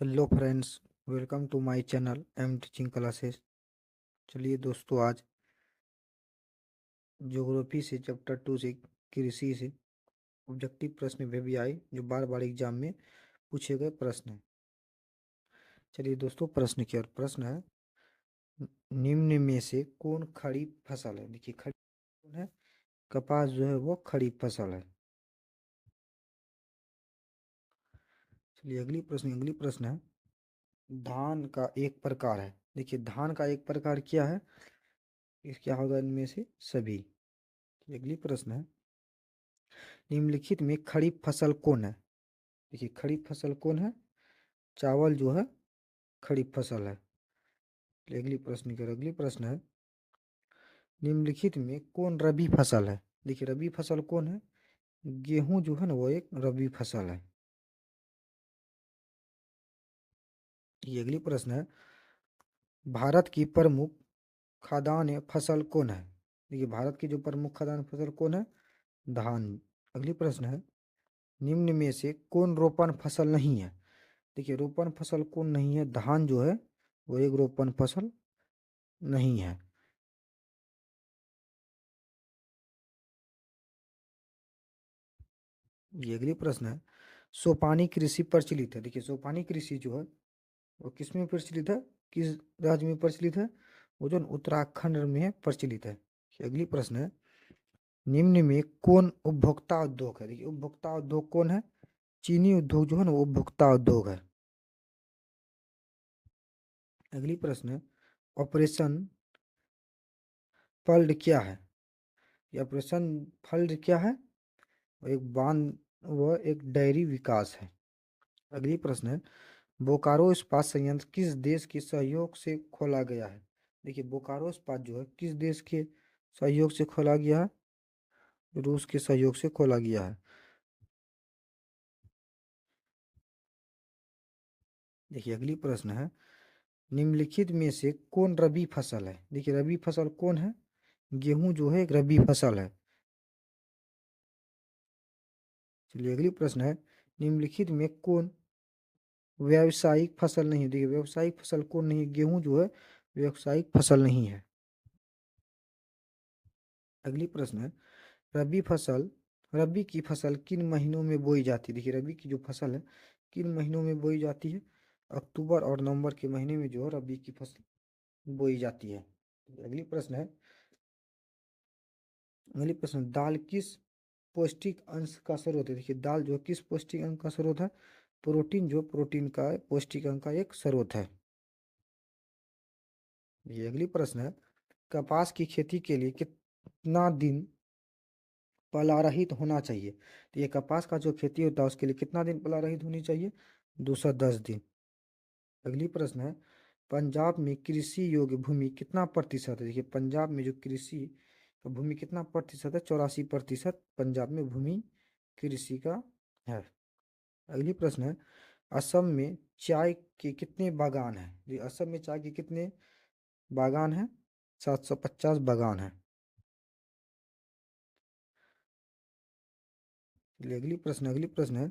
Hello friends, welcome to my channel M teaching classes. चलिए दोस्तों, आज ज्योग्राफी से चैप्टर 2 से कृषि से ऑब्जेक्टिव प्रश्न वे भी आए जो बार बार एग्जाम में पूछे गए प्रश्न हैं। चलिए दोस्तों, प्रश्न की ओर। प्रश्न है, निम्न में से कौन खड़ी फसल है? देखिए, खड़ी कौन है? कपास जो है वो खड़ी फसल है। चलिए अगली प्रश्न है, धान का एक प्रकार है। देखिए, धान का एक प्रकार क्या है? क्या होगा इनमें से सभी। अगली प्रश्न है, निम्नलिखित में खड़ी फसल कौन है? देखिए, खड़ी फसल कौन है? चावल जो है खड़ी फसल है। अगली प्रश्न है, निम्नलिखित में कौन रबी फसल है? देखिए, रबी फसल कौन है? गेहूं जो है ना वो एक रबी फसल है। ये अगली प्रश्न है, भारत की प्रमुख खाद्यान्न फसल कौन है? देखिए, भारत की जो प्रमुख खाद्यान्न फसल कौन है? धान। अगली प्रश्न है, निम्न में से कौन रोपण फसल नहीं है? देखिए, रोपण फसल कौन नहीं है? धान जो है वो एक रोपण फसल नहीं है। ये अगली प्रश्न है, सोपानी कृषि प्रचलित है। देखिए, सोपानी कृषि जो है वो किस में प्रचलित है? किस राज्य में प्रचलित है? वो जो उत्तराखंड में प्रचलित है। ये अगली प्रश्न है, निम्न में कौन उपभोक्ता उद्योग है? देखिए, उपभोक्ता उद्योग कौन है? चीनी उद्योग जो है ना वो उपभोक्ता उद्योग है। अगली प्रश्न है, ऑपरेशन फ्लड क्या है? ये ऑपरेशन फ्लड क्या है? वो एक बांध, वो एक डेयरी विकास है। अगली प्रश्न है, बोकारो इस्पात संयंत्र किस देश के सहयोग से खोला गया है? देखिए, बोकारो इस्पात जो है किस देश के सहयोग से खोला गया है? रूस के सहयोग से खोला गया है। देखिए, अगली प्रश्न है, निम्नलिखित में से कौन रबी फसल है? देखिए, रबी फसल कौन है? गेहूं जो है एक रबी फसल है। चलिए अगली प्रश्न है, निम्नलिखित में कौन व्यावसायिक फसल नहीं है? देखिए, व्यावसायिक फसल कौन नहीं है? गेहूं जो है व्यावसायिक फसल नहीं है। अगली प्रश्न है, रबी फसल, रबी की फसल किन महीनों में बोई जाती है? देखिए, रबी की जो फसल है किन महीनों में बोई जाती है? अक्टूबर और नवंबर के महीने में जो है रबी की फसल बोई जाती है। अगली प्रश्न है, अगली प्रश्न, दाल किस पौष्टिक अंश का स्रोत है? देखिए, दाल जो किस पौष्टिक अंश का स्रोत है? प्रोटीन, जो प्रोटीन का पौष्टिक अंश का एक स्रोत है। ये अगली प्रश्न है, कपास की खेती के लिए कितना दिन पलारहित होना चाहिए? तो ये कपास का जो खेती होता है उसके लिए कितना दिन पलारहित होनी चाहिए? 210 दिन। अगली प्रश्न है, पंजाब में कृषि योग्य भूमि कितना प्रतिशत है? देखिए, पंजाब में जो कृषि का भूमि कितना प्रतिशत है? 84% पंजाब में भूमि कृषि का है। अगली प्रश्न है, असम में चाय के कितने बागान हैं? ये असम में चाय के कितने बागान हैं? 750 बागान हैं। चलिए अगली प्रश्न है,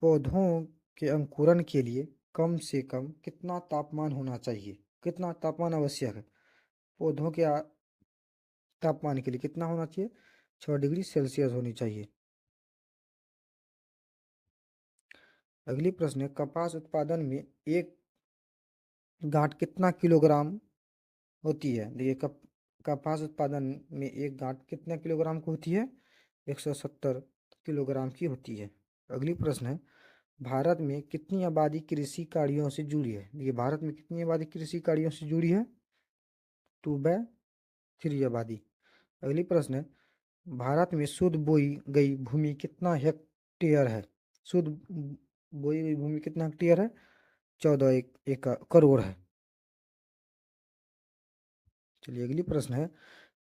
पौधों के अंकुरण के लिए कम से कम कितना तापमान होना चाहिए? कितना तापमान आवश्यक है? पौधों के तापमान के लिए कितना होना चाहिए? 6 डिग्री सेल्सियस होनी चाहिए। अगली प्रश्न है, कपास उत्पादन में एक गांठ कितना किलोग्राम होती है? देखिए, कपास उत्पादन में एक गांठ कितना किलोग्राम की होती है? 170 किलोग्राम की होती है। अगली प्रश्न है, भारत में कितनी आबादी कृषि कार्यों से जुड़ी है? देखिए, भारत में कितनी आबादी कृषि कार्यों से जुड़ी है? 2/3 आबादी। अगली प्रश्न है, भारत में शुद्ध बोई गई भूमि कितना हेक्टेयर है? शुद्ध बोई गई भूमि कितना हेक्टेयर है? 14 करोड़ है। चलिए अगली प्रश्न है,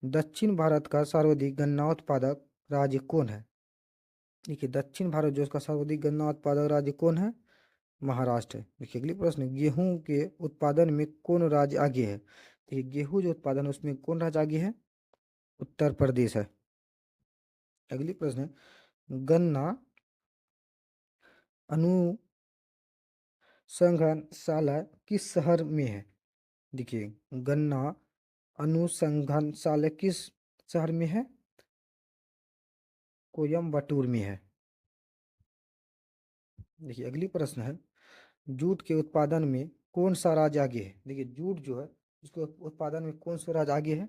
दक्षिण भारत का सर्वाधिक गन्ना उत्पादक राज्य कौन है? देखिए, दक्षिण भारत जो उसका सर्वाधिक गन्ना उत्पादक राज्य कौन है? महाराष्ट्र है। देखिए अगली प्रश्न, गेहूं के उत्पादन में कौन राज्य आगे है? देखिए, गेहूं जो उत्पादन है उसमें कौन राज्य आगे है? उत्तर प्रदेश है। अगली प्रश्न है, गन्ना संग्रहशाला किस शहर में है? देखिए, गन्ना अनुसंधानशाला किस शहर में है? कोयम्बटूर में है। देखिए, अगली प्रश्न है, जूट के उत्पादन में कौन सा राज्य आगे है? देखिए, जूट जो है उसके उत्पादन में कौन सा राज्य आगे है?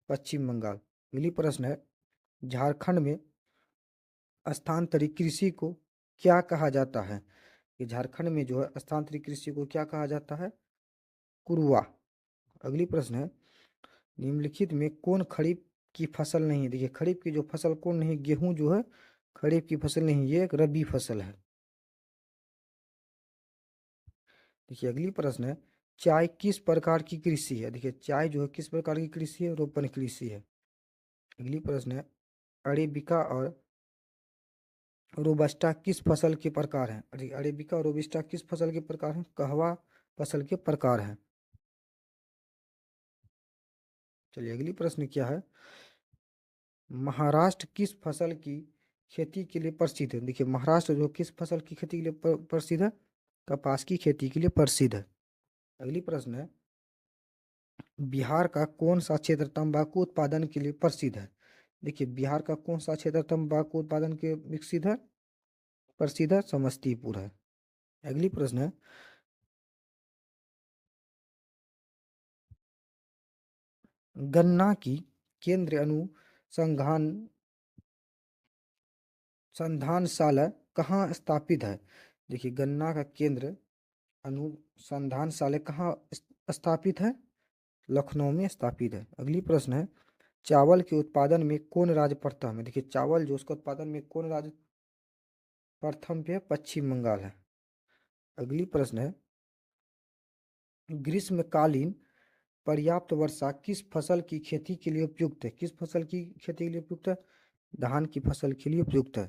पश्चिम बंगाल। अगली प्रश्न है, झारखंड में स्थानांतरित कृषि को क्या कहा जाता है? ये झारखंड में जो है स्थानांतरित कृषि को क्या कहा जाता है? कुरुआ। अगली प्रश्न है, निम्नलिखित में कौन खरीफ की फसल नहीं है? देखिए, खरीफ की जो फसल कौन नहीं? गेहूं जो है खरीफ की फसल नहीं, ये एक रबी फसल है। देखिए, अगली प्रश्न है, चाय किस प्रकार की कृषि है? देखिए, चाय जो है किस प्रकार की कृषि है? रोपण कृषि है। अगली प्रश्न है, अरेबिका और रोबस्टा किस फसल के प्रकार हैं? अरेबिका और रोबस्टा किस फसल के प्रकार हैं? कहवा फसल के प्रकार हैं। चलिए, अगली प्रश्न क्या है, महाराष्ट्र किस फसल की खेती के लिए प्रसिद्ध है? देखिए, महाराष्ट्र जो किस फसल की खेती के लिए प्रसिद्ध है? कपास की खेती के लिए प्रसिद्ध है। अगली प्रश्न है, बिहार का कौन सा क्षेत्र तंबाकू उत्पादन के लिए प्रसिद्ध है? देखिए, बिहार का कौन सा क्षेत्र तंबाकू उत्पादन के विकसित है? प्रसिद्ध है, समस्तीपुर है। अगली प्रश्न है, गन्ना की केंद्रीय अनुसंधान संधानशाला कहाँ स्थापित है? देखिए, गन्ना का केंद्र अनुसंधानशाला कहाँ स्थापित है? लखनऊ में स्थापित है। अगली प्रश्न है, चावल के उत्पादन में कौन राज्य प्रथम है? देखिए, चावल जो उसका उत्पादन में कौन राज्य प्रथम पे है? पश्चिम बंगाल है। अगली प्रश्न है, ग्रीष्मकालीन पर्याप्त वर्षा किस फसल की खेती के लिए उपयुक्त है? किस फसल की खेती के लिए उपयुक्त है? धान की फसल के लिए उपयुक्त है।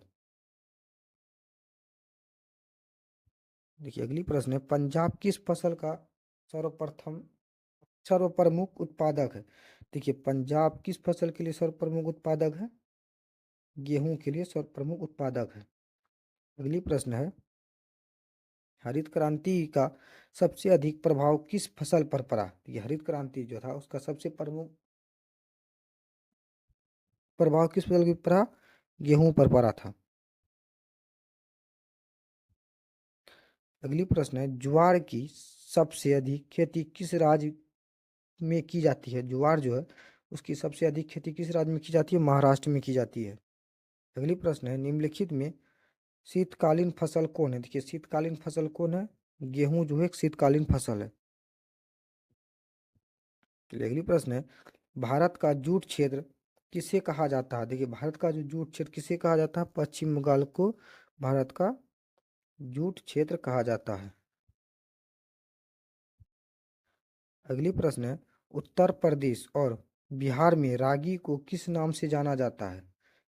देखिए, अगली प्रश्न है, पंजाब किस फसल का सर्वप्रथम सर्वप्रमुख उत्पादक है? देखिए, पंजाब किस फसल के लिए सर्वप्रमुख उत्पादक है? गेहूं के लिए सर्वप्रमुख उत्पादक है। अगली प्रश्न है, हरित क्रांति का सबसे अधिक प्रभाव किस फसल पर पड़ा? ये हरित क्रांति जो था उसका सबसे प्रमुख प्रभाव किस फसल पर पड़ा? गेहूं पर पड़ा था। अगली प्रश्न है, ज्वार की सबसे अधिक खेती किस राज्य में की जाती है? ज्वार जो है उसकी सबसे अधिक खेती किस राज्य में की जाती है? महाराष्ट्र में की जाती है। अगली प्रश्न है, निम्नलिखित में शीतकालीन फसल कौन है? देखिए, शीतकालीन फसल कौन है? गेहूं जो है एक शीतकालीन फसल है। चलिए, अगली प्रश्न है, भारत का जूट क्षेत्र किसे कहा जाता है? देखिए, भारत का जो जूट क्षेत्र किसे कहा जाता है? पश्चिम बंगाल को भारत का जूट क्षेत्र कहा जाता है। अगली प्रश्न है, उत्तर प्रदेश और बिहार में रागी को किस नाम से जाना जाता है?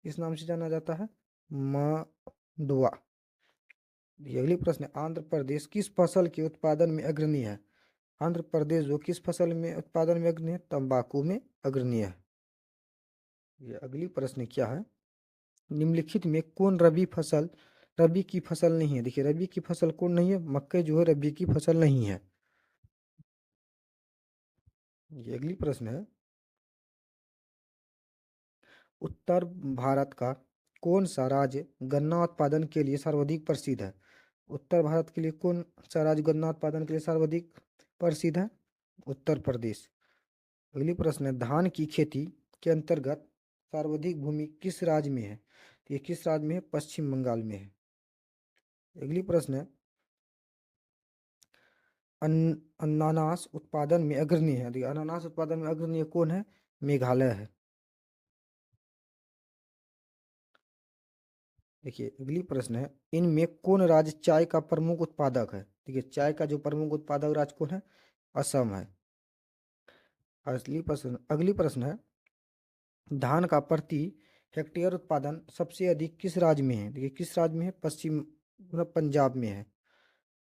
किस नाम से जाना जाता है? मांडुआ। ये अगली प्रश्न है, आंध्र प्रदेश किस फसल के उत्पादन में अग्रणी है? आंध्र प्रदेश जो किस फसल में उत्पादन में अग्रणी है? तंबाकू में अग्रणी है। ये अगली प्रश्न क्या है, निम्नलिखित में कौन रबी की फसल नहीं है? देखिए, रबी की फसल कौन नहीं है? मक्के जो है रबी की फसल नहीं है। ये अगली प्रश्न है, उत्तर भारत का कौन सा राज्य गन्ना उत्पादन के लिए सर्वाधिक प्रसिद्ध है? उत्तर भारत के लिए कौन सा राज्य गन्ना उत्पादन के लिए सर्वाधिक प्रसिद्ध है? उत्तर प्रदेश। अगली प्रश्न है, धान की खेती के अंतर्गत सर्वाधिक भूमि किस राज्य में है? तो ये किस राज्य में है? पश्चिम बंगाल में है। अगली प्रश्न है, अनानास उत्पादन में अग्रणी है? देखिए, अनानास उत्पादन में अग्रणी कौन है? मेघालय है। देखिए, अगली प्रश्न है, इनमें कौन राज्य चाय का प्रमुख उत्पादक है? देखिए, चाय का जो प्रमुख उत्पादक राज्य कौन है? असम है। अगली प्रश्न है, धान का प्रति हेक्टेयर उत्पादन सबसे अधिक किस राज्य में है? देखिए, किस राज्य में है? पश्चिम मतलब पंजाब में है।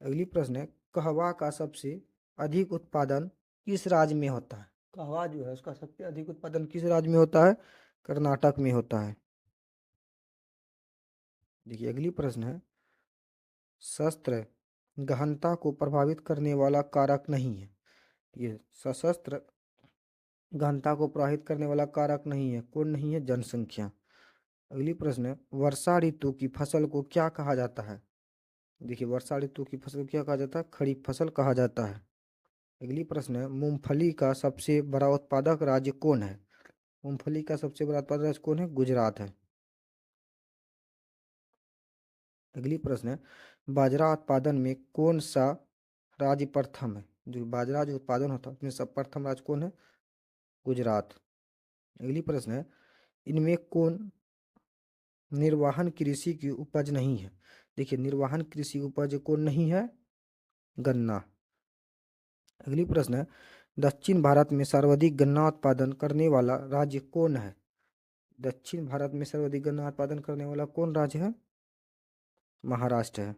अगली प्रश्न है, कहवा का सबसे अधिक उत्पादन किस राज्य में होता है? कहवा जो है उसका सबसे अधिक उत्पादन किस राज्य में होता है? कर्नाटक में होता है। देखिए, अगली प्रश्न है, शस्त्र गहनता को प्रभावित करने वाला कारक नहीं है। ये सशस्त्र गहनता को प्रभावित करने वाला कारक नहीं है। कौन नहीं है? जनसंख्या। अगली प्रश्न है, वर्षा ऋतु की फसल को क्या कहा जाता है? देखिए, वर्षा ऋतु की फसल को क्या कहा जाता है? खरीफ फसल कहा जाता है। अगली प्रश्न है, मूंगफली का सबसे बड़ा उत्पादक राज्य कौन है? मूंगफली का सबसे बड़ा उत्पादक राज्य कौन है? गुजरात है। अगली प्रश्न है, बाजरा उत्पादन में कौन सा राज्य प्रथम है? जो बाजरा जो उत्पादन होता है उसमें सब प्रथम राज्य कौन है? गुजरात। अगली प्रश्न है, इनमें कौन निर्वाहन कृषि की उपज नहीं है? देखिए, निर्वाहन कृषि उपज कौन नहीं है? गन्ना। अगली प्रश्न है, दक्षिण भारत में सर्वाधिक गन्ना उत्पादन करने वाला राज्य कौन है? दक्षिण भारत में सर्वाधिक गन्ना उत्पादन करने वाला कौन राज्य है? महाराष्ट्र है।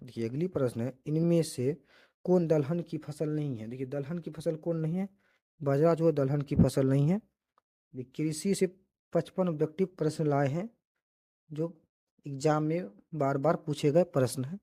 देखिए, अगली प्रश्न है, इनमें से कौन दलहन की फसल नहीं है? देखिए, दलहन की फसल कौन नहीं है? बाजरा जो है दलहन की फसल नहीं है। देखिए, कृषि से 55 ऑब्जेक्टिव प्रश्न लाए हैं जो एग्जाम में बार बार पूछे गए प्रश्न है।